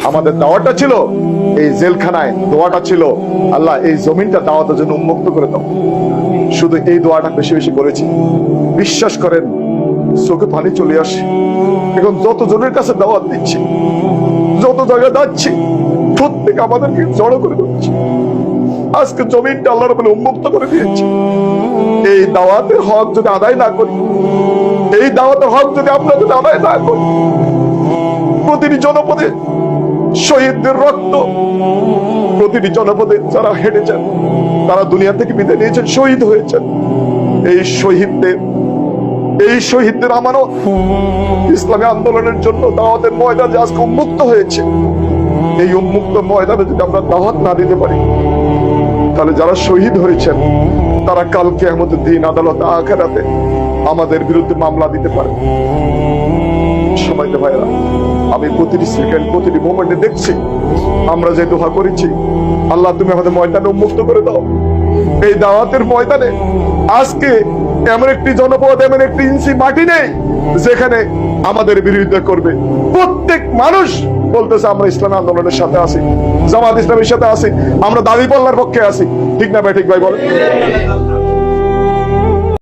আমাদের দাওয়াটা ছিল এই জেলখানায়, দোয়াটা ছিল আল্লাহ এই জমিনটা দাওয়াতের জন্য উন্মুক্ত করে দাও। শুধু এই দোয়াটা বেশি বেশি করেছি। বিশ্বাস করেন চোখে পানি চলে আসে। এখন যত জনের কাছে দাওয়াত দিচ্ছি, যত জায়গায় যাচ্ছি, প্রত্যেক আমাদেরকে জড়ো করে দিচ্ছে। আজকে জমিনটা আল্লাহর বলে উন্মুক্ত করে দিয়েছে। এই দাওয়াতের হক যদি আদায় না করি, এই দাওয়াতের হক যদি আমরা যদি আদায় না করি, প্রতিটি জনপদে শহীদদের রক্ত, প্রতিটি জনপদে যারা হেঁটেছেন, তারা দুনিয়া থেকে বিদায় নিয়েছেন, শহীদ হয়েছেন, এই শহীদদের আমানত ইসলামী আন্দোলনের জন্য দাওয়াতের ময়দান যে আজকে উন্মুক্ত হয়েছে, এই উন্মুক্ত ময়দানে যদি আমরা দাওয়াত না দিতে পারি, তাহলে যারা শহীদ হয়েছেন তারা কাল কিয়ামতের দিন আদালত আখিরাতে আমাদের বিরুদ্ধে মামলা দিতে পারে। সময়তে ভাইরা, আমি প্রতিটি সেকেন্ড, প্রতিটি মোমেন্টে দেখছি আমরা যে দোয়া করেছি, আল্লাহ তুমি আমাদের ময়দানে উন্মুক্ত করে দাও। এই দাওয়াতের ময়দানে আজকে এমন একটি জনপদ, এমন একটি ইঞ্চি মাটি নেই যেখানে আমাদের বিরোধিতা করবে। প্রত্যেক মানুষ বলতেছে আমরা ইসলামী আন্দোলনের সাথে আছি, জামাত ইসলামের সাথে আছি, আমরা দাড়িপাল্লার পক্ষে আছি। ঠিক না ভাই? ঠিক ভাই বলেন।